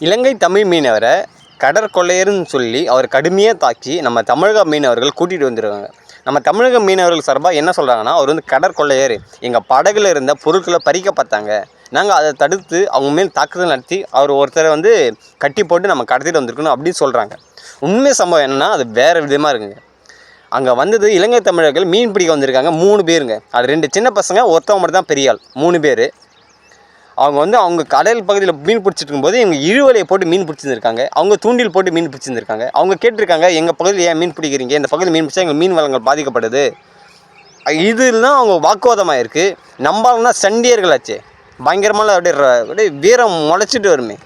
இலங்கை தமிழ் மீனவரை கடற்கொள்ளையர்னு சொல்லி அவர் கடுமையாக தாக்கி நம்ம தமிழக மீனவர்கள் கூட்டிகிட்டு வந்துருக்காங்க. நம்ம தமிழக மீனவர்கள் சார்பாக என்ன சொல்கிறாங்கன்னா, அவர் வந்து கடற்கொள்ளையர், எங்கள் படகுல இருந்த பொருட்களை பறிக்க பார்த்தாங்க, நாங்கள் அதை தடுத்து அவங்க மேல் தாக்குதல் நடத்தி அவர் ஒருத்தரை வந்து கட்டி போட்டு நம்ம கடத்திட்டு வந்திருக்கணும் அப்படின்னு சொல்கிறாங்க. உண்மை சம்பவம் என்னென்னா அது வேறு விதமாக இருக்குங்க. அங்கே வந்தது இலங்கை தமிழர்கள் மீன் பிடிக்க வந்திருக்காங்க 3 பேருங்க. அது 2 சின்ன பசங்க, ஒருத்தவங்க மட்டும் தான் பெரிய ஆள். 3 பேர். அவங்க வந்து அவங்க கடல் பகுதியில் மீன் பிடிச்சிட்டு இருக்கும்போது எங்கள் இழுவலையை போட்டு மீன் பிடிச்சிருந்துருக்காங்க. அவங்க தூண்டில் போட்டு மீன் பிடிச்சிருந்துருக்காங்க. அவங்க கேட்டிருக்காங்க, எங்கள் பகுதியில் ஏன் மீன் பிடிக்கிறீங்க, இந்த பகுதியில் மீன் பிடிச்சா எங்கள் மீன் வளங்கள் பாதிக்கப்படுது. இதெல்லாம் அவங்க வாக்குவாதமாக இருக்குது. நம்பாங்கன்னா சண்டியர்களாச்சே, பயங்கரமான அப்படியே வீரம் முளைச்சிட்டு வருமே.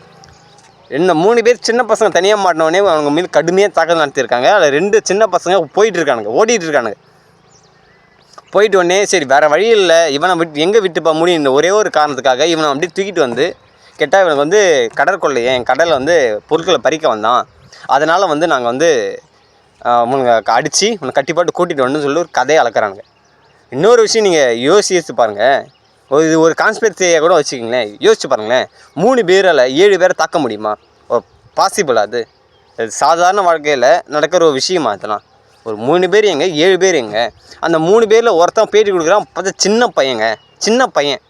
இந்த 3 பேர் சின்ன பசங்க தனியாக மாட்டினோடனே அவங்க மீது கடுமையாக தாக்கல் நடத்தியிருக்காங்க. அதில் 2 சின்ன பசங்க போயிட்டுருக்கானுங்க, ஓடிட்டுருக்கானுங்க. போயிட்டு உடனே சரி வேறு வழி இல்லை, இவனை எங்கே விட்டுப்பா முடியும், இந்த ஒரே ஒரு காரணத்துக்காக இவனை அப்படியே தூக்கிட்டு வந்து கேட்டால் இவனுக்கு வந்து கடற்கொள்ளையன் கடலில் வந்து பொருட்களை பறிக்க வந்தான், அதனால் வந்து நாங்கள் வந்து உனக்கு அடித்து உன்னை கட்டிப்பாட்டு கூட்டிகிட்டு வந்து சொல்லி ஒரு கதையை அளக்குறாங்க. இன்னொரு விஷயம் நீங்கள் யோசிச்சு பாருங்கள், இது ஒரு கான்ஸ்பிரசியாக கூட வச்சுக்கிங்களேன். யோசிச்சு பாருங்களேன், 3 பேரால் 7 பேரை தாக்க முடியுமா? பாசிபிள்? அது சாதாரண வாழ்க்கையில் நடக்கிற ஒரு விஷயமா? அதெல்லாம் ஒரு 3 பேர் எங்க, 7 பேர் எங்க? அந்த 3 பேரில் ஒருத்தன் பேட்டி கொடுக்குறான், பார்த்தா சின்ன பையன்.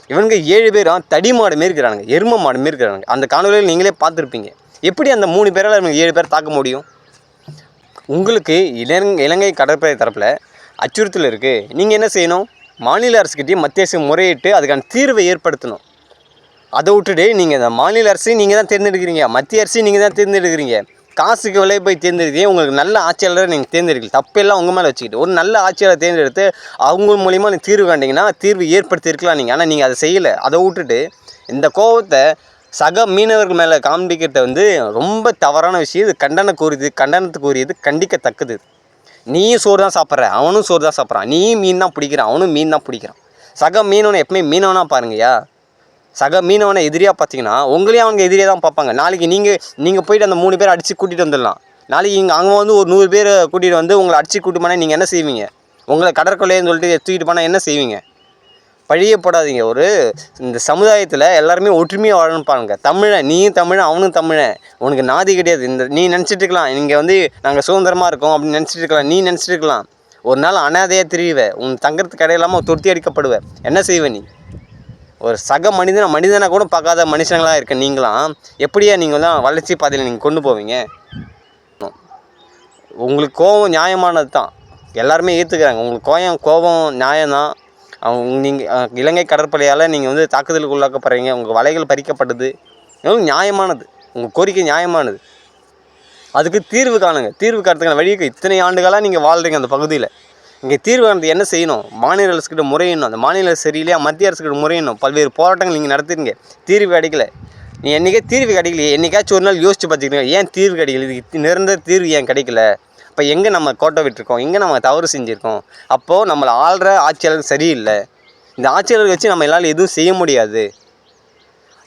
இவனுங்க 7 பேரும் தடி மாடு மாரி இருக்கிறானுங்க, எரும மாடு மாரி இருக்கிறானுங்க. அந்த காணொலியில் நீங்களே பார்த்துருப்பீங்க. எப்படி அந்த 3 பேரால் இவங்க 7 பேர் தாக்க முடியும்? உங்களுக்கு இலங்கை கடற்படை தரப்பில் அச்சுறுத்தல் இருக்குது. நீங்கள் என்ன செய்யணும்? மாநில அரசுக்கிட்டே மத்திய அரசு முறையிட்டு அதுக்கான தீர்வை ஏற்படுத்தணும். அதை விட்டுட்டு நீங்கள் இந்த மாநில அரசு நீங்கள் தான் தேர்ந்தெடுக்கிறீங்க, மத்திய அரசு நீங்கள் தான் தேர்ந்தெடுக்கிறீங்க, காசுக்கு விலை போய் தேர்ந்தெடுக்கிறீங்க. உங்களுக்கு நல்ல ஆட்சியாளரை நீங்கள் தேர்ந்தெடுக்கல, தப்பெல்லாம் உங்கள் மேலே வச்சுக்கிட்டு ஒரு நல்ல ஆட்சியாளரை தேர்ந்தெடுத்து அவங்க மூலிமா நீங்கள் தீர்வு கண்டிங்கன்னா தீர்வு ஏற்படுத்தியிருக்கலாம் நீங்கள். ஆனால் நீங்கள் அதை செய்யலை. அதை விட்டுட்டு இந்த கோபத்தை சக மீனவர்கள் மேலே காண்பிக்கிறத வந்து ரொம்ப தவறான விஷயம். இது கண்டனத்துக்குரியது, கண்டிக்கத்தக்கது. நீயும் சோறு தான் சாப்பிட்ற, அவனும் சோறு தான் சாப்பிட்றான். நீயும் மீன் தான் பிடிக்கிறான், அவனும் மீன் தான் பிடிக்கிறான். சக மீனவனை எப்பவுமே மீனவனாக பாருங்கய்யா. சக மீனவனை எதிரியாக பார்த்தீங்கன்னா உங்களையும் அவங்க எதிரியாக தான் பார்ப்பாங்க. நாளைக்கு நீங்கள் போய்ட்டு அந்த 3 பேரை அடித்து கூட்டிகிட்டு வந்துடலாம். நாளைக்கு அங்கே வந்து ஒரு 100 பேரை கூட்டிகிட்டு வந்து உங்களை அடித்து கூட்டு போனால் நீங்கள் என்ன செய்வீங்க? உங்களை கடற்கொள்ளைன்னு சொல்லிட்டு தூக்கிட்டு போனால் என்ன செய்வீங்க? பழியே போடாதீங்க. இந்த சமுதாயத்தில் எல்லாருமே ஒற்றுமையாக வாழணும் பாருங்க. தமிழன், நீயும் தமிழன், அவனும் தமிழன். உனக்கு நாதி கிடையாது. நீ நினச்சிட்டு இருக்கலாம் நீங்கள் வந்து நாங்கள் சுதந்திரமாக இருக்கோம் அப்படின்னு நினச்சிட்டு இருக்கலாம். நீ நினச்சிட்டு இருக்கலாம் ஒரு நாள் அனாதையாக திரியுவேன், உன் தங்கறதுக்கு இடையில்லாமல் துரத்தி அடிக்கப்படுவேன். என்ன செய்வ நீ? ஒரு சக மனிதனை கூட பார்க்காத மனுஷங்களாக இருக்க நீங்களாம் எப்படியா நீங்கள் தான் வளர்ச்சி பாதையில் நீங்கள் கொண்டு போவீங்க? உங்களுக்கு கோபம் நியாயமானது தான், எல்லாருமே ஏற்றுக்கிறாங்க. உங்களுக்கு கோபம் நியாயம்தான். நீங்கள் இலங்கை கடற்படையால் நீங்கள் வந்து தாக்குதலுக்கு உள்ளாக்கப்படுறீங்க, உங்கள் வலைகள் பறிக்கப்படுது, எவ்வளோ நியாயமானது, உங்கள் கோரிக்கை நியாயமானது. அதுக்கு தீர்வு காணுங்க. தீர்வு காணுறதுக்கான வழிக்கு இத்தனை ஆண்டுகளாக நீங்கள் வாழ்கிறீங்க அந்த பகுதியில். இங்கே தீர்வு காணுறது என்ன செய்யணும்? மாநில அரசுக்கிட்ட முறையிடணும். அந்த மாநில அரசு சரியில்லையா, மத்திய அரசுக்கிட்ட முறையிடணும். பல்வேறு போராட்டங்கள் நீங்கள் நடத்துறீங்க, தீர்வு கிடைக்கல. நீ என்றைக்கே தீர்வு கிடைக்கலையே, என்றைக்காச்சும் ஒரு நாள் யோசிச்சு பார்த்துக்கிறீங்க, ஏன் தீர்வு கிடைக்கல, இதுக்கு நிரந்தர தீர்வு ஏன் கிடைக்கல? இப்போ எங்கே நம்ம கோட்டை விட்டுருக்கோம், எங்கே நம்ம தவறு செஞ்சுருக்கோம்? அப்போது நம்மளை ஆள்ற ஆட்சியாளர் சரியில்லை. இந்த ஆட்சியாளர் வச்சு நம்ம எல்லாம் எதுவும் செய்ய முடியாது.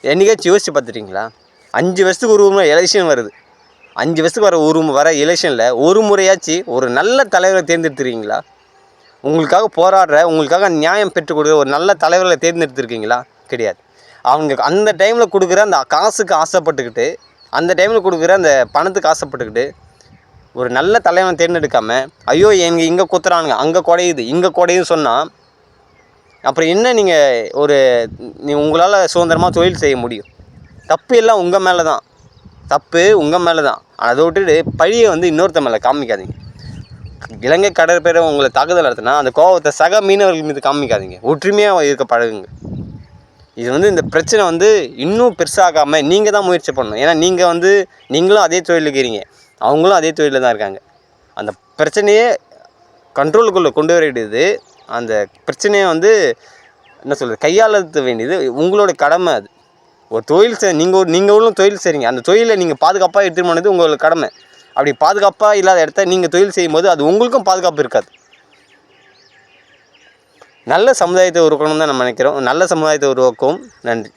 என்றைக்காச்சும் யோசிச்சு பார்த்துட்டீங்களா? 5 வருஷத்துக்கு ஒரு முறை எலெக்ஷன் வருது. 5 வருஷத்துக்கு வர எலெக்ஷனில் ஒரு முறையாச்சு ஒரு நல்ல தலைவரை தேர்ந்தெடுத்துருக்கீங்களா? உங்களுக்காக போராடுற, உங்களுக்காக நியாயம் பெற்றுக் கொடுக்குற ஒரு நல்ல தலைவர்களை தேர்ந்தெடுத்துருக்கீங்களா? கிடையாது. அவங்க அந்த டைமில் கொடுக்குற அந்த காசுக்கு ஆசைப்பட்டுக்கிட்டு, அந்த டைமில் கொடுக்குற அந்த பணத்துக்கு ஆசைப்பட்டுக்கிட்டு ஒரு நல்ல தலைவனை தேர்ந்தெடுக்காமல், ஐயோ இங்கே குத்துறானுங்க, அங்கே குடையுது, இங்கே குடையுதுன்னு சொன்னால் அப்புறம் என்ன? உங்களால் சுதந்திரமாக தொழில் செய்ய முடியும்? தப்பு எல்லாம் உங்கள் மேலே தான், தப்பு உங்கள் மேலே தான். அதை விட்டுட்டு பழியை வந்து இன்னொருத்த மேலே காமிக்காதீங்க. இலங்கை கடற்படை உங்களை தாக்குதல் நடத்தினா அந்த கோபத்தை சக மீனவர்கள் மீது காமிக்காதீங்க. ஒற்றுமையாக இருக்க பழகுங்க. இது வந்து இந்த பிரச்சனை வந்து இன்னும் பெருசாகாமல் நீங்கள் தான் முயற்சி பண்ணணும். ஏன்னா நீங்களும் அதே தொழில் இருக்கிறீங்க, அவங்களும் அதே தொழிலில் தான் இருக்காங்க. அந்த பிரச்சனையே கண்ட்ரோலுக்குள்ளே கொண்டு வர வேண்டியது, அந்த பிரச்சனையை வந்து என்ன சொல்கிறது, கையாள வேண்டியது உங்களோட கடமை. அது ஒரு தொழில் நீங்களும் தொழில் செய்கிறீங்க, அந்த தொழிலை நீங்கள் பாதுகாப்பாக எடுத்துகிட்டு போனது உங்களோட கடமை. அப்படி பாதுகாப்பாக இல்லாத இடத்த நீங்கள் தொழில் செய்யும்போது அது உங்களுக்கும் பாதுகாப்பு இருக்காது. நல்ல சமுதாயத்தை உருவாக்கணும்னு தான் நம்ம நினைக்கிறோம். நல்ல சமுதாயத்தை உருவாக்குவோம். நன்றி.